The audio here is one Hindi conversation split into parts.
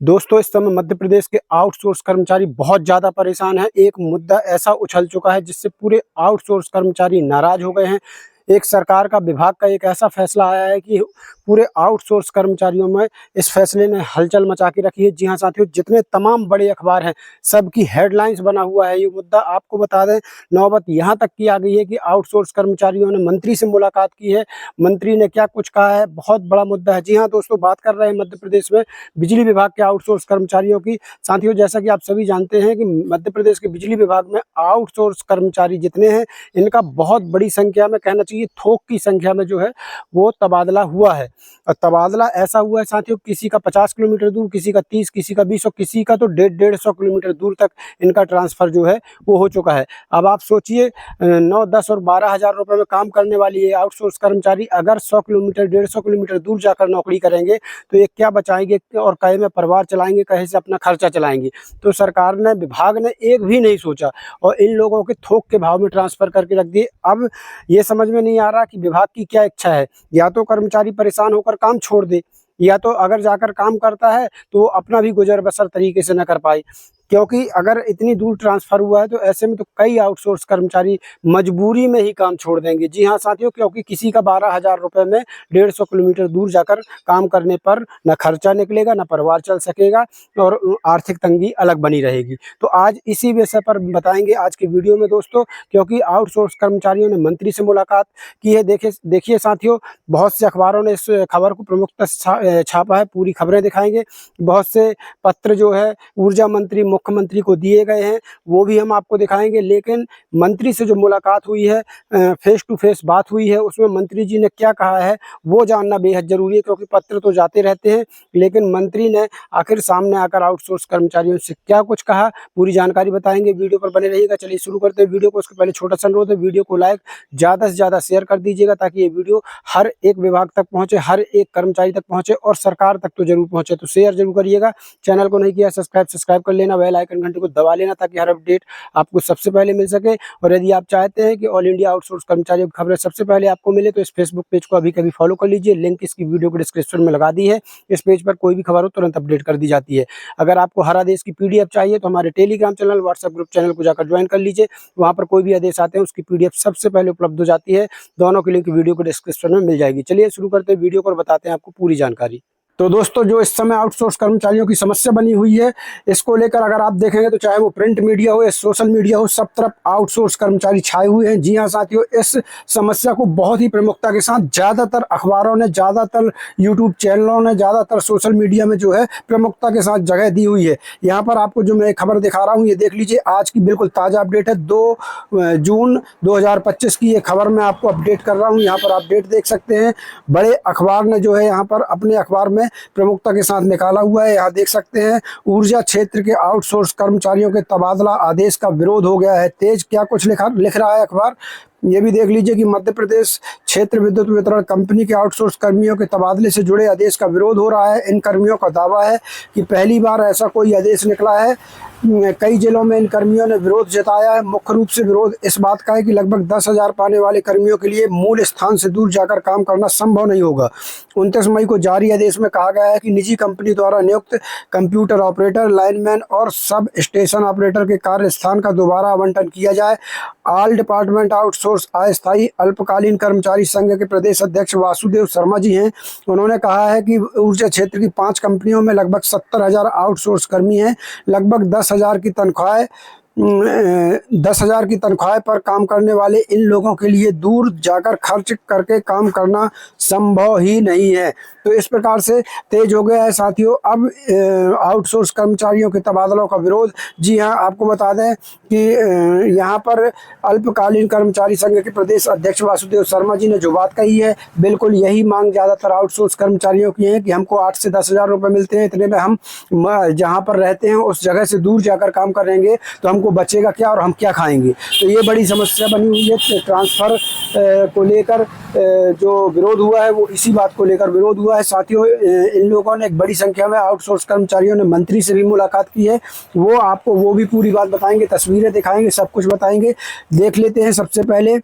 दोस्तों, इस समय मध्य प्रदेश के आउटसोर्स कर्मचारी बहुत ज़्यादा परेशान हैं। एक मुद्दा ऐसा उछल चुका है जिससे पूरे आउटसोर्स कर्मचारी नाराज़ हो गए हैं। एक सरकार का विभाग का एक ऐसा फैसला आया है कि पूरे आउटसोर्स कर्मचारियों में इस फैसले ने हलचल मचा के रखी है। जी हाँ साथियों, जितने तमाम बड़े अखबार हैं, सबकी हेडलाइंस बना हुआ है ये मुद्दा। आपको बता दें, नौबत यहाँ तक की आ गई है कि आउटसोर्स कर्मचारियों ने मंत्री से मुलाकात की है। मंत्री ने क्या कुछ कहा है, बहुत बड़ा मुद्दा है। जी हाँ दोस्तों, बात कर रहे हैं मध्य प्रदेश में बिजली विभाग के आउटसोर्स कर्मचारियों की। साथियों, जैसा कि आप सभी जानते हैं कि मध्य प्रदेश के बिजली विभाग में आउटसोर्स कर्मचारी जितने हैं, इनका बहुत बड़ी संख्या में, कहना चाहिए थोक की संख्या में जो है वो तबादला हुआ है। और तबादला ऐसा हुआ है साथियों, किसी का 50 किलोमीटर दूर, किसी का 30, किसी का 20 और किसी का तो 150 किलोमीटर दूर तक इनका ट्रांसफ़र जो है वो हो चुका है। अब आप सोचिए, 9, 10 और 12 हज़ार रुपये में काम करने वाली ये आउटसोर्स कर्मचारी अगर 100 किलोमीटर, 150 किलोमीटर दूर जाकर नौकरी करेंगे तो ये क्या बचाएँगे और कहे में परिवार चलाएँगे, कहे से अपना खर्चा चलाएँगे। तो सरकार ने, विभाग ने एक भी नहीं सोचा और इन लोगों के थोक के भाव में ट्रांसफ़र करके रख दिए। अब ये समझ में नहीं आ रहा कि विभाग की क्या इच्छा है। या तो कर्मचारी परेशान होकर काम छोड़ दे, या तो अगर जाकर काम करता है तो वो अपना भी गुज़र बसर तरीके से न कर पाए। क्योंकि अगर इतनी दूर ट्रांसफ़र हुआ है तो ऐसे में तो कई आउटसोर्स कर्मचारी मजबूरी में ही काम छोड़ देंगे। जी हाँ साथियों, क्योंकि किसी का 12,000 रुपये में 150 किलोमीटर दूर जाकर काम करने पर न खर्चा निकलेगा, न परिवार चल सकेगा और आर्थिक तंगी अलग बनी रहेगी। तो आज इसी विषय पर बताएँगे आज की वीडियो में दोस्तों, क्योंकि आउटसोर्स कर्मचारियों ने मंत्री से मुलाकात की है। देखिए साथियों, बहुत से अखबारों ने इस खबर को प्रमुखता से छापा है, पूरी खबरें दिखाएँगे। बहुत से पत्र जो है ऊर्जा मंत्री, मुख्यमंत्री को दिए गए हैं, वो भी हम आपको दिखाएँगे। लेकिन मंत्री से जो मुलाकात हुई है, फेस टू फेस बात हुई है, उसमें मंत्री जी ने क्या कहा है, वो जानना बेहद ज़रूरी है। क्योंकि पत्र तो जाते रहते हैं, लेकिन मंत्री ने आखिर सामने आकर आउटसोर्स कर्मचारियों से क्या कुछ कहा, पूरी जानकारी बताएँगे। वीडियो पर बने रहिएगा। चलिए शुरू करते हैं वीडियो को। उसके पहले छोटा-सा अनुरोध है, वीडियो को लाइक ज़्यादा से ज़्यादा शेयर कर दीजिएगा ताकि ये वीडियो हर एक विभाग तक पहुँचे, हर एक कर्मचारी तक पहुँचे और सरकार तक तो ज़रूर पहुँचे। तो शेयर ज़रूर करिएगा। चैनल को नहीं किया सब्सक्राइब कर लेना, बेल आइकन घंटे को दबा लेना ताकि हर अपडेट आपको सबसे पहले मिल सके। और यदि आप चाहते हैं कि ऑल इंडिया आउटसोर्स कर्मचारियों की खबरें सबसे पहले आपको मिले तो इस फेसबुक पेज को अभी फॉलो कर लीजिए। लिंक इसकी वीडियो को डिस्क्रिप्शन में लगा दी है। इस पेज पर कोई भी खबर हो तुरंत अपडेट कर दी जाती है। अगर आपको हर आदेश की पीडीएफ चाहिए तो हमारे Telegram channel, WhatsApp group channel को जाकर ज्वाइन कर लीजिए। वहाँ पर कोई भी आदेश आते हैं उसकी पीडीएफ सबसे पहले उपलब्ध हो जाती है। दोनों की लिंक वीडियो को डिस्क्रिप्शन में मिल जाएगी। चलिए शुरू करते हैं वीडियो को और बताते हैं आपको पूरी जानकारी। तो दोस्तों, जो इस समय आउटसोर्स कर्मचारियों की समस्या बनी हुई है, इसको लेकर अगर आप देखेंगे तो चाहे वो प्रिंट मीडिया हो या सोशल मीडिया हो, सब तरफ आउटसोर्स कर्मचारी छाए हुए हैं। जी हाँ साथियों, इस समस्या को बहुत ही प्रमुखता के साथ ज़्यादातर अखबारों ने, ज़्यादातर यूट्यूब चैनलों ने, ज़्यादातर सोशल मीडिया में जो है प्रमुखता के साथ जगह दी हुई है। यहाँ पर आपको जो मैं खबर दिखा रहा हूँ, ये देख लीजिए, आज की बिल्कुल ताज़ा अपडेट है। 2 जून 2025 की ये खबर मैं आपको अपडेट कर रहा हूँ। यहाँ पर आप डेट देख सकते हैं। बड़े अखबार ने जो है यहाँ पर अपने अखबार में प्रमुखता के साथ निकाला हुआ है। यहाँ देख सकते हैं, ऊर्जा क्षेत्र के आउटसोर्स कर्मचारियों के तबादला आदेश का विरोध हो गया है तेज। क्या कुछ लिख रहा है अखबार, ये भी देख लीजिए कि मध्य प्रदेश क्षेत्र विद्युत वितरण कंपनी के आउटसोर्स कर्मियों के तबादले से जुड़े आदेश का विरोध हो रहा है। इन कर्मियों का दावा है कि पहली बार ऐसा कोई आदेश निकला है। कई जिलों में इन कर्मियों ने विरोध जताया है। मुख्य रूप से विरोध इस बात का है कि लगभग 10,000 पाने वाले कर्मियों के लिए मूल स्थान से दूर जाकर काम करना संभव नहीं होगा। 29 मई को जारी आदेश में कहा गया है कि निजी कंपनी द्वारा नियुक्त कंप्यूटर ऑपरेटर, लाइनमैन और सब स्टेशन ऑपरेटर के कार्य स्थान का दोबारा आवंटन किया जाए। ऑल डिपार्टमेंट आउटसोर्स अस्थायी अल्पकालीन कर्मचारी संघ के प्रदेश अध्यक्ष वासुदेव शर्मा जी हैं। उन्होंने कहा है कि ऊर्जा क्षेत्र की 5 कंपनियों में लगभग 70,000 आउटसोर्स कर्मी हैं। लगभग 10,000 की तनख्वाह 10,000 की तनख्वाह पर काम करने वाले इन लोगों के लिए दूर जाकर खर्च करके काम करना संभव ही नहीं है। तो इस प्रकार से तेज हो गया है साथियों अब आउटसोर्स कर्मचारियों के तबादलों का विरोध। जी हाँ, आपको बता दें कि यहाँ पर अल्पकालीन कर्मचारी संघ के प्रदेश अध्यक्ष वासुदेव शर्मा जी ने जो बात कही है, बिल्कुल यही मांग ज़्यादातर आउटसोर्स कर्मचारियों की है कि हमको 8 से 10,000 रुपये मिलते हैं, इतने में हम जहाँ पर रहते हैं उस जगह से दूर जाकर काम करेंगे तो हमको बचेगा क्या और हम क्या खाएंगे। तो ये बड़ी समस्या बनी हुई है। ट्रांसफ़र को लेकर जो विरोध हुआ है वो इसी बात को लेकर विरोध हुआ है साथियों। इन लोगों ने एक बड़ी संख्या में आउटसोर्स कर्मचारियों ने मंत्री से भी मुलाकात की है। वो आपको वो भी पूरी बात बताएंगे, तस्वीरें दिखाएंगे, सब कुछ बताएंगे। देख लेते हैं सबसे पहले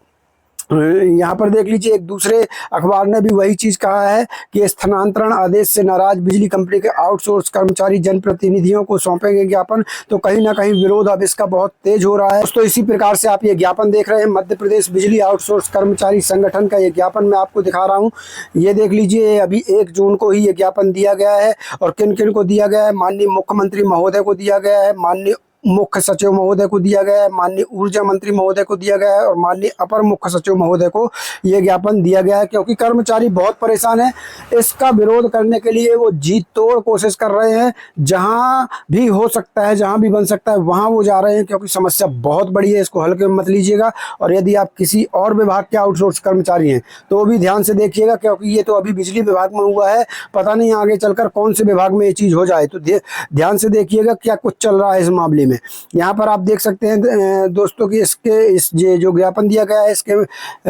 यहाँ पर देख लीजिए, एक दूसरे अखबार ने भी वही चीज़ कहा है कि स्थानांतरण आदेश से नाराज बिजली कंपनी के आउटसोर्स कर्मचारी जनप्रतिनिधियों को सौंपेंगे ज्ञापन। तो कहीं ना कहीं विरोध अब इसका बहुत तेज हो रहा है दोस्तों। इसी प्रकार से आप ये ज्ञापन देख रहे हैं, मध्य प्रदेश बिजली आउटसोर्स कर्मचारी संगठन का ये ज्ञापन मैं आपको दिखा रहा हूँ। ये देख लीजिए, अभी 1 जून को ही ये ज्ञापन दिया गया है। और किन किन को दिया गया है? माननीय मुख्यमंत्री महोदय को दिया गया है, माननीय मुख्य सचिव महोदय को दिया गया है, माननीय ऊर्जा मंत्री महोदय को दिया गया है और माननीय अपर मुख्य सचिव महोदय को ये ज्ञापन दिया गया है। क्योंकि कर्मचारी बहुत परेशान हैं। इसका विरोध करने के लिए वो जी तोड़ कोशिश कर रहे हैं। जहां भी हो सकता है, जहां भी बन सकता है, वहां वो जा रहे हैं। क्योंकि समस्या बहुत बड़ी है, इसको हल्के में मत लीजिएगा। और यदि आप किसी और विभाग के आउटसोर्स कर्मचारी हैं तो वो भी ध्यान से देखिएगा, क्योंकि ये तो अभी बिजली विभाग में हुआ है, पता नहीं आगे चलकर कौन से विभाग में ये चीज़ हो जाए। तो ध्यान से देखिएगा क्या कुछ चल रहा है इस मामले में। यहाँ पर आप देख सकते हैं दोस्तों कि इस जो ज्ञापन दिया गया है, इसके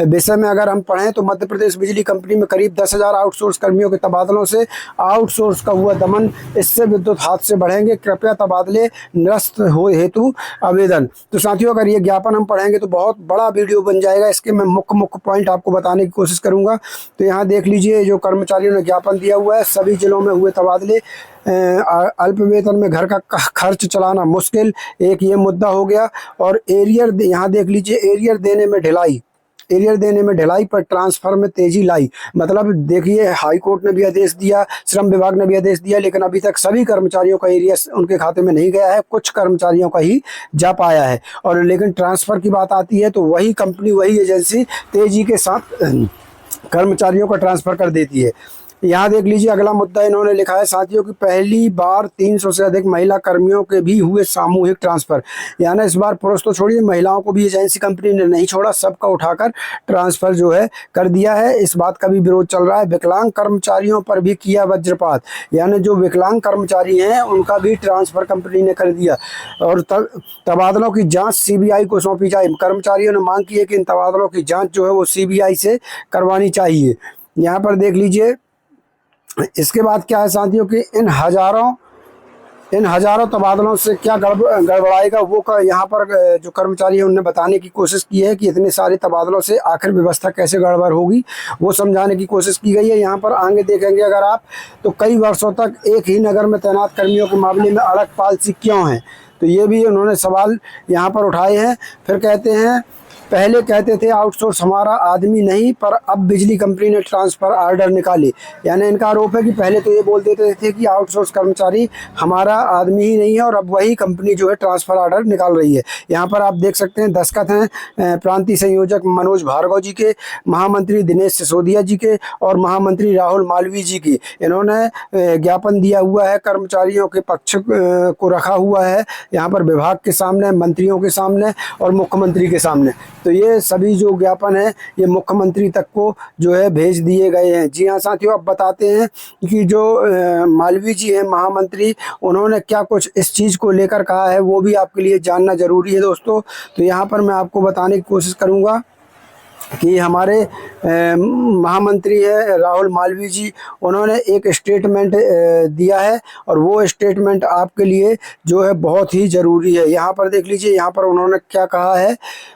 विषय में अगर हम पढ़ें तो मध्य प्रदेश बिजली कंपनी में करीब 10,000 आउटसोर्स कर्मियों के तबादलों से आउटसोर्स का हुआ दमन, इससे विद्युत हादसे बढ़ेंगे। कृपया तबादले निरस्त हो हेतु आवेदन। तो साथियों, अगर ये ज्ञापन हम पढ़ेंगे तो बहुत बड़ा वीडियो बन जाएगा। इसके मैं मुख्य पॉइंट आपको बताने की कोशिश करूँगा। तो यहाँ देख लीजिए, जो कर्मचारियों ने ज्ञापन दिया हुआ है, सभी जिलों में हुए तबादले, अल्प वेतन में घर का खर्च चलाना मुश्किल, एक ये मुद्दा हो गया। और एरियर, यहाँ देख लीजिए, एरियर देने में ढिलाई पर ट्रांसफर में तेजी लाई। मतलब देखिए, हाई कोर्ट ने भी आदेश दिया, श्रम विभाग ने भी आदेश दिया, लेकिन अभी तक सभी कर्मचारियों का एरियर उनके खाते में नहीं गया है, कुछ कर्मचारियों का ही जा पाया है। और लेकिन ट्रांसफ़र की बात आती है तो वही कंपनी, वही एजेंसी तेजी के साथ कर्मचारियों का ट्रांसफ़र कर देती है। यहाँ देख लीजिए, अगला मुद्दा इन्होंने लिखा है साथियों कि पहली बार 300 से अधिक महिला कर्मियों के भी हुए सामूहिक ट्रांसफ़र। यानी इस बार पुरुष तो छोड़िए, महिलाओं को भी एजेंसी कंपनी ने नहीं छोड़ा, सबका उठाकर ट्रांसफ़र जो है कर दिया है। इस बात का भी विरोध चल रहा है। विकलांग कर्मचारियों पर भी किया वज्रपात, यानी जो विकलांग कर्मचारी हैं उनका भी ट्रांसफ़र कंपनी ने कर दिया। और तबादलों की जाँच CBI को सौंपी जाए। कर्मचारियों ने मांग की है कि इन तबादलों की जाँच जो है वो CBI से करवानी चाहिए। यहाँ पर देख लीजिए, इसके बाद क्या है साथियों कि इन हजारों तबादलों से क्या गड़बड़ाएगा वो का यहाँ पर जो कर्मचारी है उनने बताने की कोशिश की है कि इतने सारे तबादलों से आखिर व्यवस्था कैसे गड़बड़ होगी, वो समझाने की कोशिश की गई है। यहाँ पर आगे देखेंगे अगर आप, तो कई वर्षों तक एक ही नगर में तैनात कर्मियों के मामले में अलग पॉलिसी क्यों है, तो ये भी उन्होंने सवाल यहाँ पर उठाए हैं। फिर कहते हैं, पहले कहते थे आउटसोर्स हमारा आदमी नहीं, पर अब बिजली कंपनी ने ट्रांसफ़र ऑर्डर निकाले। यानी इनका आरोप है कि पहले तो ये बोल देते थे कि आउटसोर्स कर्मचारी हमारा आदमी ही नहीं है, और अब वही कंपनी जो है ट्रांसफ़र ऑर्डर निकाल रही है। यहाँ पर आप देख सकते हैं दस्तखत हैं प्रांतीय संयोजक मनोज भार्गव जी के, महामंत्री दिनेश सिसोदिया जी के और महामंत्री राहुल मालवीय जी के। इन्होंने ज्ञापन दिया हुआ है, कर्मचारियों के पक्ष को रखा हुआ है यहाँ पर विभाग के सामने, मंत्रियों के सामने और मुख्यमंत्री के सामने। तो ये सभी जो ज्ञापन है ये मुख्यमंत्री तक को जो है भेज दिए गए हैं। जी हाँ साथियों, अब बताते हैं कि जो मालवीय जी हैं महामंत्री, उन्होंने क्या कुछ इस चीज़ को लेकर कहा है, वो भी आपके लिए जानना ज़रूरी है दोस्तों। तो यहाँ पर मैं आपको बताने की कोशिश करूँगा कि हमारे महामंत्री है राहुल मालवीय जी, उन्होंने एक स्टेटमेंट दिया है और वो स्टेटमेंट आपके लिए जो है बहुत ही ज़रूरी है। यहाँ पर देख लीजिए, यहाँ पर उन्होंने क्या कहा है।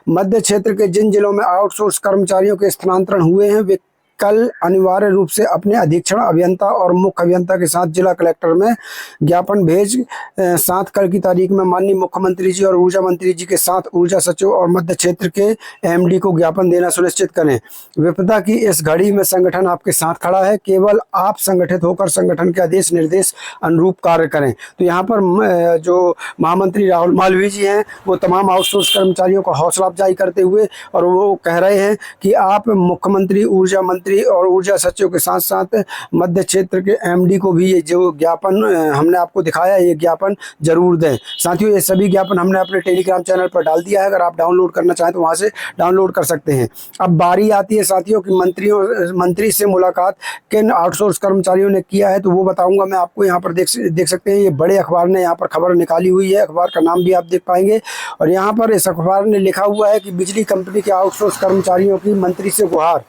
मध्य क्षेत्र के जिन जिलों में आउटसोर्स कर्मचारियों के स्थानांतरण हुए हैं वे कल अनिवार्य रूप से अपने अधीक्षण अभियंता और मुख्य अभियंता के साथ जिला कलेक्टर में ज्ञापन भेज 7 कल की तारीख में माननीय मुख्यमंत्री जी और ऊर्जा मंत्री जी के साथ ऊर्जा सचिव और मध्य क्षेत्र के MD को ज्ञापन देना सुनिश्चित करें। विपदा की इस घड़ी में संगठन आपके साथ खड़ा है, केवल आप संगठित होकर संगठन के आदेश निर्देश अनुरूप कार्य करें। तो यहाँ पर जो महामंत्री राहुल मालवीय जी हैं वो तमाम आउटसोर्स कर्मचारियों को हौसला अफजाई करते हुए और वो कह रहे हैं कि आप मुख्यमंत्री, ऊर्जा मंत्री और ऊर्जा सचिव के साथ साथ मध्य क्षेत्र के MD को भी ये जो ज्ञापन हमने आपको दिखाया है ये ज्ञापन जरूर दें। साथियों, ये सभी ज्ञापन हमने अपने टेलीग्राम चैनल पर डाल दिया है, अगर आप डाउनलोड करना चाहें तो वहां से डाउनलोड कर सकते हैं। अब बारी आती है साथियों कि मंत्री से मुलाकात किन आउटसोर्स कर्मचारियों ने किया है, तो वो बताऊंगा मैं आपको। यहाँ पर देख सकते हैं, ये बड़े अखबार ने यहाँ पर खबर निकाली हुई है, अखबार का नाम भी आप देख पाएंगे। और यहाँ पर इस अखबार ने लिखा हुआ है कि बिजली कंपनी के आउटसोर्स कर्मचारियों की मंत्री से गुहार,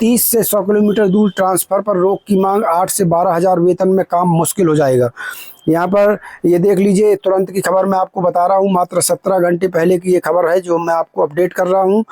30 से 100 किलोमीटर दूर ट्रांसफ़र पर रोक की मांग, 8 से 12 हज़ार वेतन में काम मुश्किल हो जाएगा। यहाँ पर ये देख लीजिए, तुरंत की खबर मैं आपको बता रहा हूँ, मात्र 17 घंटे पहले की ये खबर है जो मैं आपको अपडेट कर रहा हूँ।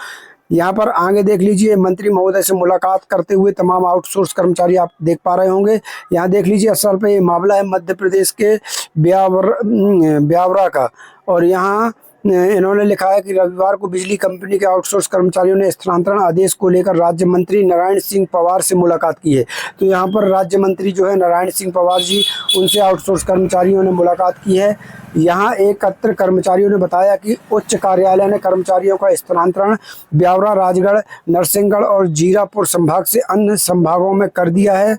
यहाँ पर आगे देख लीजिए, मंत्री महोदय से मुलाकात करते हुए तमाम आउटसोर्स कर्मचारी आप देख पा रहे होंगे। यहाँ देख लीजिए, असल पे ये मामला है मध्य प्रदेश के ब्यावरा का, और यहाँ इन्होंने लिखा है कि रविवार को बिजली कंपनी के आउटसोर्स कर्मचारियों ने स्थानांतरण आदेश को लेकर राज्य मंत्री नारायण सिंह पवार से मुलाकात की है। तो यहाँ पर राज्य मंत्री जो है नारायण सिंह पवार जी, उनसे आउटसोर्स कर्मचारियों ने मुलाकात की है। यहाँ एकत्र कर्मचारियों ने बताया कि उच्च कार्यालय ने कर्मचारियों का स्थानांतरण ब्यावरा, राजगढ़, नरसिंहगढ़ और जीरापुर संभाग से अन्य संभागों में कर दिया है।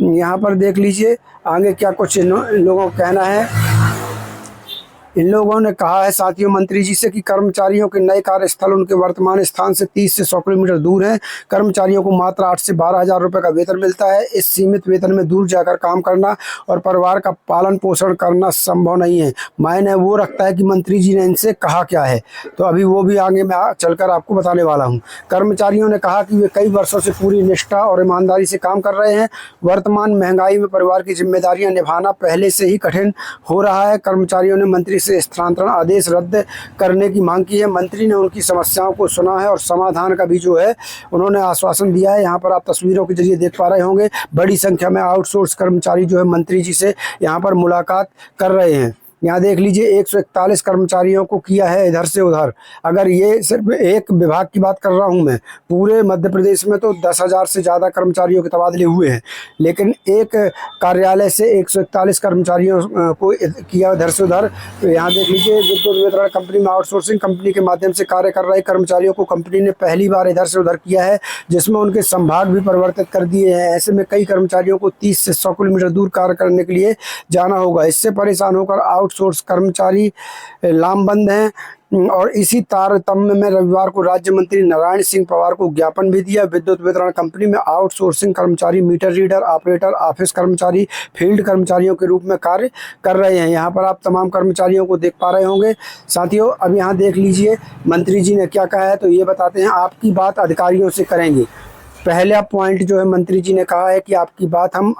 यहाँ पर देख लीजिए आगे क्या कुछ इन लोगों का कहना है। इन लोगों ने कहा है साथियों मंत्री जी से कि कर्मचारियों के नए कार्यस्थल उनके वर्तमान स्थान से 30 से 100 किलोमीटर दूर है। कर्मचारियों को मात्र 8 से 12 हज़ार रुपये का वेतन मिलता है। इस सीमित वेतन में दूर जाकर काम करना और परिवार का पालन पोषण करना संभव नहीं है। मायने वो रखता है कि मंत्री जी ने इनसे कहा क्या है, तो अभी वो भी आगे मैं चलकर आपको बताने वाला हूँ। कर्मचारियों ने कहा कि वे कई वर्षों से पूरी निष्ठा और ईमानदारी से काम कर रहे हैं। वर्तमान महंगाई में परिवार की जिम्मेदारियाँ निभाना पहले से ही कठिन हो रहा है। कर्मचारियों ने मंत्री से स्थानांतरण आदेश रद्द करने की मांग की है। मंत्री ने उनकी समस्याओं को सुना है और समाधान का भी जो है उन्होंने आश्वासन दिया है। यहाँ पर आप तस्वीरों के जरिए देख पा रहे होंगे, बड़ी संख्या में आउटसोर्स कर्मचारी जो है मंत्री जी से यहाँ पर मुलाकात कर रहे हैं। यहाँ देख लीजिए 141 कर्मचारियों को किया है इधर से उधर। अगर ये सिर्फ एक विभाग की बात कर रहा हूँ मैं, पूरे मध्य प्रदेश में तो 10,000 से ज़्यादा कर्मचारियों के तबादले हुए हैं, लेकिन एक कार्यालय से 141 कर्मचारियों को किया इधर से उधर। तो यहाँ देख लीजिए विद्युत वितरण कंपनी में आउटसोर्सिंग कंपनी के माध्यम से कार्य कर रहे कर्मचारियों को कंपनी ने पहली बार इधर से उधर किया है, जिसमें उनके संभाग भी परिवर्तित कर दिए हैं। ऐसे में कई कर्मचारियों को 30 से 100 किलोमीटर दूर कार्य करने के लिए जाना होगा। इससे परेशान होकर आउटसोर्स कर्मचारी लामबंद हैं और इसी तारतम्य में रविवार को राज्य मंत्री नारायण सिंह पवार को ज्ञापन भी दिया। विद्युत वितरण कंपनी में आउटसोर्सिंग कर्मचारी मीटर रीडर, ऑपरेटर, ऑफिस कर्मचारी, फील्ड कर्मचारियों के रूप में कार्य कर रहे हैं। यहाँ पर आप तमाम कर्मचारियों को देख पा रहे होंगे। साथियों अब यहाँ देख लीजिए मंत्री जी ने क्या कहा है, तो ये बताते हैं आपकी बात अधिकारियों से करेंगे। पहला पॉइंट जो है मंत्री जी ने कहा है कि आपकी बात हम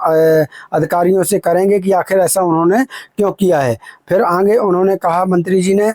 अधिकारियों से करेंगे कि आखिर ऐसा उन्होंने क्यों किया है। फिर आगे उन्होंने कहा मंत्री जी ने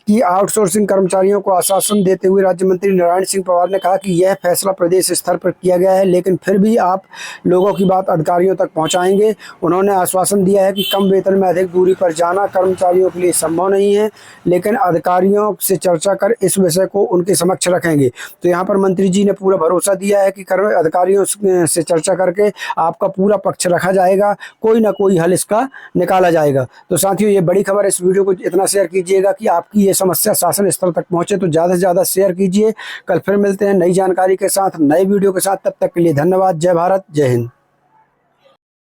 कि आउटसोर्सिंग कर्मचारियों को आश्वासन देते हुए राज्य मंत्री नारायण सिंह पवार ने कहा कि यह फैसला प्रदेश स्तर पर किया गया है, लेकिन फिर भी आप लोगों की बात अधिकारियों तक पहुंचाएंगे। उन्होंने आश्वासन दिया है कि कम वेतन में अधिक दूरी पर जाना कर्मचारियों के लिए संभव नहीं है, लेकिन अधिकारियों से चर्चा कर इस विषय को उनके समक्ष रखेंगे। तो यहाँ पर मंत्री जी ने पूरा भरोसा दिया है कि अधिकारियों से चर्चा करके आपका पूरा पक्ष रखा जाएगा, कोई ना कोई हल इसका निकाला जाएगा। तो साथियों ये बड़ी खबर है, इस वीडियो को इतना शेयर कीजिएगा कि आपकी ये समस्या शासन स्तर तक पहुंचे। तो ज़्यादा से ज़्यादा शेयर कीजिए। कल फिर मिलते हैं नई जानकारी के साथ, नए वीडियो के साथ। तब तक के लिए धन्यवाद। जय भारत, जय हिंद।